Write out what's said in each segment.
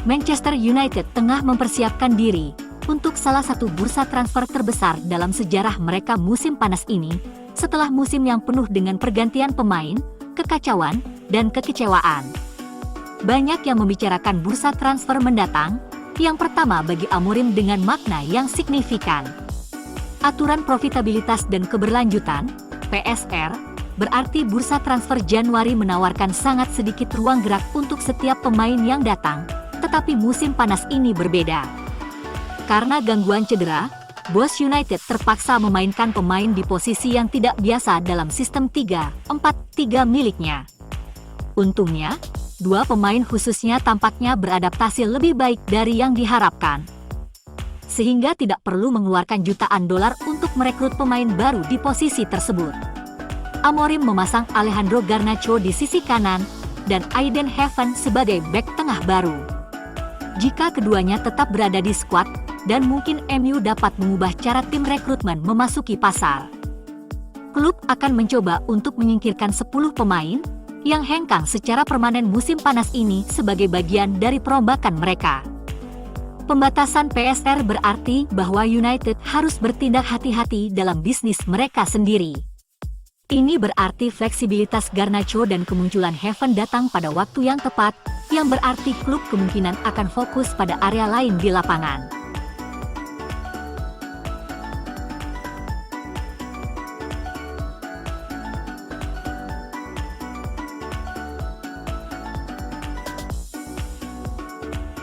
Manchester United tengah mempersiapkan diri untuk salah satu bursa transfer terbesar dalam sejarah mereka musim panas ini, setelah musim yang penuh dengan pergantian pemain, kekacauan, dan kekecewaan. Banyak yang membicarakan bursa transfer mendatang, yang pertama bagi Amorim dengan makna yang signifikan. Aturan profitabilitas dan keberlanjutan, PSR, berarti bursa transfer Januari menawarkan sangat sedikit ruang gerak untuk setiap pemain yang datang, tetapi musim panas ini berbeda. Karena gangguan cedera, bos United terpaksa memainkan pemain di posisi yang tidak biasa dalam sistem 3-4-3 miliknya. Untungnya, dua pemain khususnya tampaknya beradaptasi lebih baik dari yang diharapkan. Sehingga tidak perlu mengeluarkan jutaan dolar untuk merekrut pemain baru di posisi tersebut. Amorim memasang Alejandro Garnacho di sisi kanan, dan Aiden Heaven sebagai bek tengah baru. Jika keduanya tetap berada di skuad, dan mungkin MU dapat mengubah cara tim rekrutmen memasuki pasar. Klub akan mencoba untuk menyingkirkan 10 pemain yang hengkang secara permanen musim panas ini sebagai bagian dari perombakan mereka. Pembatasan PSR berarti bahwa United harus bertindak hati-hati dalam bisnis mereka sendiri. Ini berarti fleksibilitas Garnacho dan kemunculan Heaven datang pada waktu yang tepat, yang berarti klub kemungkinan akan fokus pada area lain di lapangan.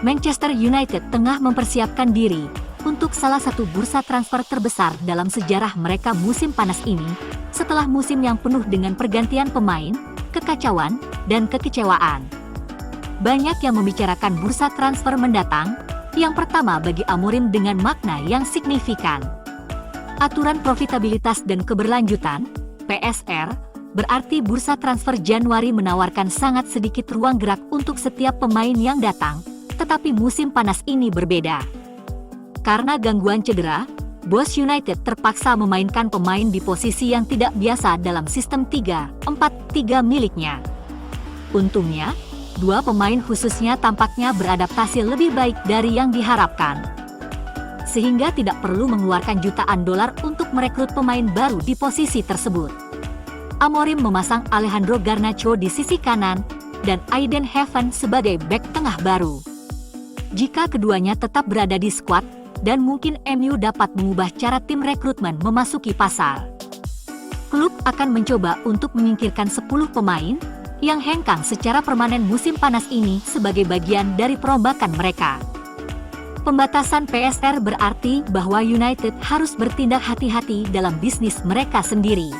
Manchester United tengah mempersiapkan diri untuk salah satu bursa transfer terbesar dalam sejarah mereka musim panas ini, setelah musim yang penuh dengan pergantian pemain, kekacauan, dan kekecewaan. Banyak yang membicarakan bursa transfer mendatang, yang pertama bagi Amorim dengan makna yang signifikan. Aturan profitabilitas dan keberlanjutan, PSR, berarti bursa transfer Januari menawarkan sangat sedikit ruang gerak untuk setiap pemain yang datang, tetapi musim panas ini berbeda. Karena gangguan cedera, bos United terpaksa memainkan pemain di posisi yang tidak biasa dalam sistem 3-4-3 miliknya. Untungnya, dua pemain khususnya tampaknya beradaptasi lebih baik dari yang diharapkan. Sehingga tidak perlu mengeluarkan jutaan dolar untuk merekrut pemain baru di posisi tersebut. Amorim memasang Alejandro Garnacho di sisi kanan, dan Aiden Heaven sebagai bek tengah baru. Jika keduanya tetap berada di skuad, dan mungkin MU dapat mengubah cara tim rekrutmen memasuki pasar. Klub akan mencoba untuk menyingkirkan 10 pemain yang hengkang secara permanen musim panas ini sebagai bagian dari perombakan mereka. Pembatasan PSR berarti bahwa United harus bertindak hati-hati dalam bisnis mereka sendiri.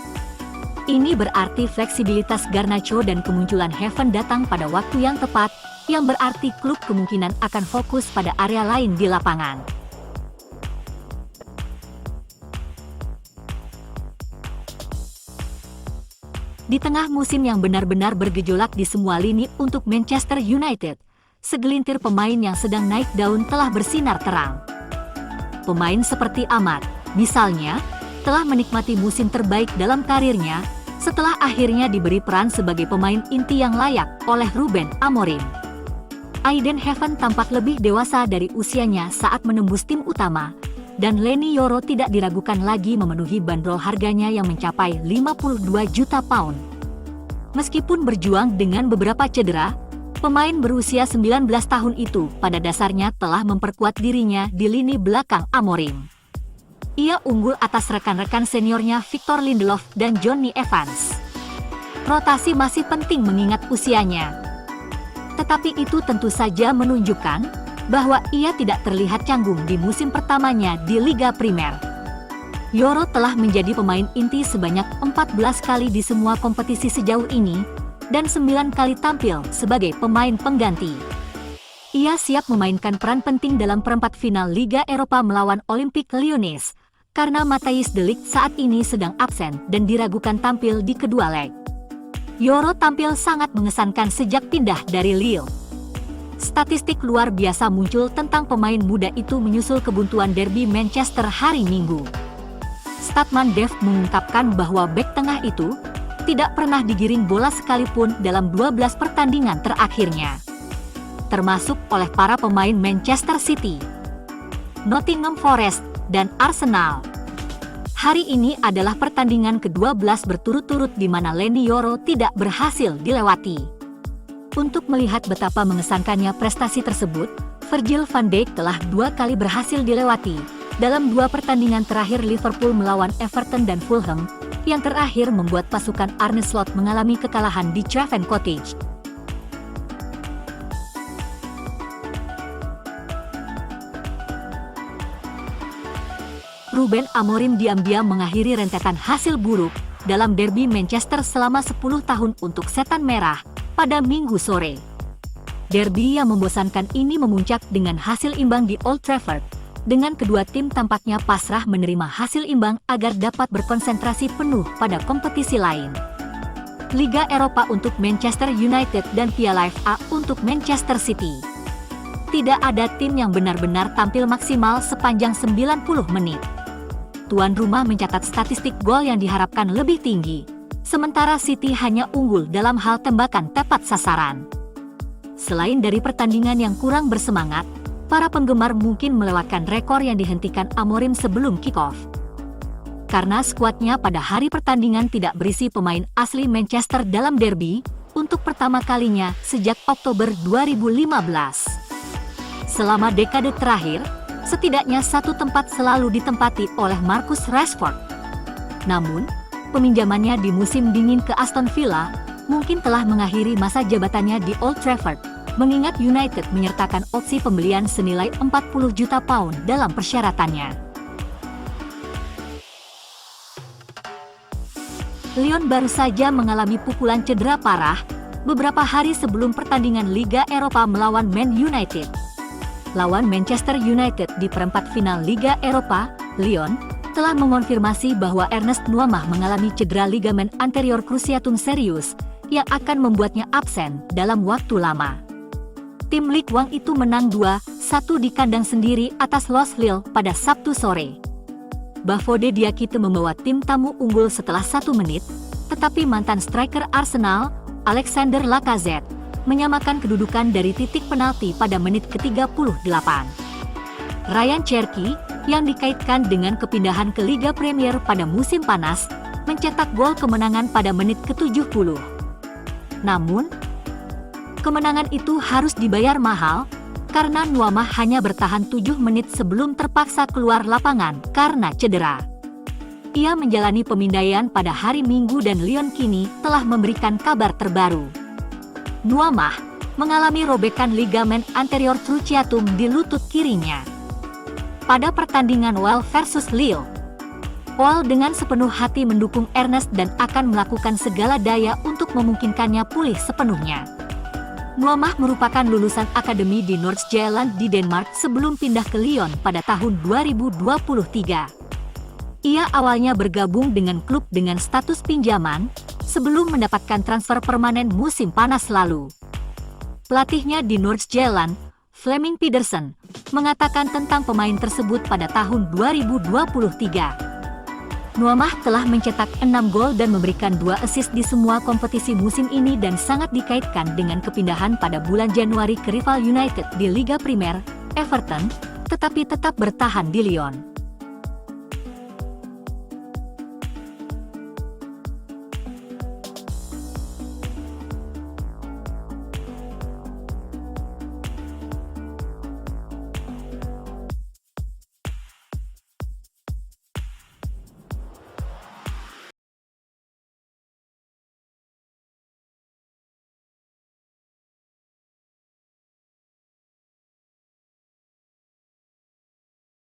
Ini berarti fleksibilitas Garnacho dan kemunculan Heaven datang pada waktu yang tepat, yang berarti klub kemungkinan akan fokus pada area lain di lapangan. Di tengah musim yang benar-benar bergejolak di semua lini untuk Manchester United, segelintir pemain yang sedang naik daun telah bersinar terang. Pemain seperti Amad, misalnya, telah menikmati musim terbaik dalam karirnya, setelah akhirnya diberi peran sebagai pemain inti yang layak oleh Ruben Amorim. Aiden Heaven tampak lebih dewasa dari usianya saat menembus tim utama, dan Leny Yoro tidak diragukan lagi memenuhi bandrol harganya yang mencapai 52 juta pound. Meskipun berjuang dengan beberapa cedera, pemain berusia 19 tahun itu pada dasarnya telah memperkuat dirinya di lini belakang Amorim. Ia unggul atas rekan-rekan seniornya Victor Lindelof dan Jonny Evans. Rotasi masih penting mengingat usianya. Tetapi itu tentu saja menunjukkan bahwa ia tidak terlihat canggung di musim pertamanya di Liga Primer. Yoro telah menjadi pemain inti sebanyak 14 kali di semua kompetisi sejauh ini, dan 9 kali tampil sebagai pemain pengganti. Ia siap memainkan peran penting dalam perempat final Liga Eropa melawan Olympique Lyonnais, karena Matthijs de Ligt saat ini sedang absen dan diragukan tampil di kedua leg. Yoro tampil sangat mengesankan sejak pindah dari Lille. Statistik luar biasa muncul tentang pemain muda itu menyusul kebuntuan derby Manchester hari Minggu. Statman Dev mengungkapkan bahwa bek tengah itu tidak pernah digiring bola sekalipun dalam 12 pertandingan terakhirnya. termasuk oleh para pemain Manchester City, Nottingham Forest, dan Arsenal. Hari ini adalah pertandingan ke-12 berturut-turut di mana Leny Yoro tidak berhasil dilewati. Untuk melihat betapa mengesankannya prestasi tersebut, Virgil van Dijk telah 2 kali berhasil dilewati dalam 2 pertandingan terakhir Liverpool melawan Everton dan Fulham, yang terakhir membuat pasukan Arne Slot mengalami kekalahan di Craven Cottage. Ruben Amorim diam-diam mengakhiri rentetan hasil buruk dalam derby Manchester selama 10 tahun untuk Setan Merah pada Minggu sore. Derby yang membosankan ini memuncak dengan hasil imbang di Old Trafford, dengan kedua tim tampaknya pasrah menerima hasil imbang agar dapat berkonsentrasi penuh pada kompetisi lain. Liga Eropa untuk Manchester United dan Piala FA untuk Manchester City. Tidak ada tim yang benar-benar tampil maksimal sepanjang 90 menit. Tuan rumah mencatat statistik gol yang diharapkan lebih tinggi, sementara City hanya unggul dalam hal tembakan tepat sasaran. Selain dari pertandingan yang kurang bersemangat, para penggemar mungkin melewatkan rekor yang dihentikan Amorim sebelum kick-off. Karena skuadnya pada hari pertandingan tidak berisi pemain asli Manchester dalam derby, untuk pertama kalinya sejak Oktober 2015. Selama dekade terakhir, setidaknya satu tempat selalu ditempati oleh Marcus Rashford. Namun, peminjamannya di musim dingin ke Aston Villa mungkin telah mengakhiri masa jabatannya di Old Trafford, mengingat United menyertakan opsi pembelian senilai 40 juta pound dalam persyaratannya. Lyon baru saja mengalami pukulan cedera parah beberapa hari sebelum pertandingan Liga Eropa melawan Man United. Lawan Manchester United di perempat final Liga Eropa, Lyon telah mengonfirmasi bahwa Ernest Nuamah mengalami cedera ligamen anterior cruciatum serius yang akan membuatnya absen dalam waktu lama. Tim Ligue 1 itu menang 2-1 di kandang sendiri atas Los Lille pada Sabtu sore. Bafode Diakite membawa tim tamu unggul setelah 1 menit, tetapi mantan striker Arsenal, Alexander Lacazette, menyamakan kedudukan dari titik penalti pada menit ke-38. Ryan Cherki, yang dikaitkan dengan kepindahan ke Liga Premier pada musim panas, mencetak gol kemenangan pada menit ke-70. Namun, kemenangan itu harus dibayar mahal, karena Nuamah hanya bertahan 7 menit sebelum terpaksa keluar lapangan karena cedera. Ia menjalani pemindaian pada hari Minggu dan Lyon kini telah memberikan kabar terbaru. Nuamah mengalami robekan ligamen anterior cruciatum di lutut kirinya. Pada pertandingan Well versus Lille, Well dengan sepenuh hati mendukung Ernest dan akan melakukan segala daya untuk memungkinkannya pulih sepenuhnya. Nuamah merupakan lulusan akademi di Nordsjælland di Denmark sebelum pindah ke Lyon pada tahun 2023. Ia awalnya bergabung dengan klub dengan status pinjaman, sebelum mendapatkan transfer permanen musim panas lalu. Pelatihnya di Nordsjælland, Flemming Pedersen, mengatakan tentang pemain tersebut pada tahun 2023. Nuamah telah mencetak 6 gol dan memberikan 2 assist di semua kompetisi musim ini dan sangat dikaitkan dengan kepindahan pada bulan Januari ke rival United di Liga Primer, Everton, tetapi tetap bertahan di Lyon.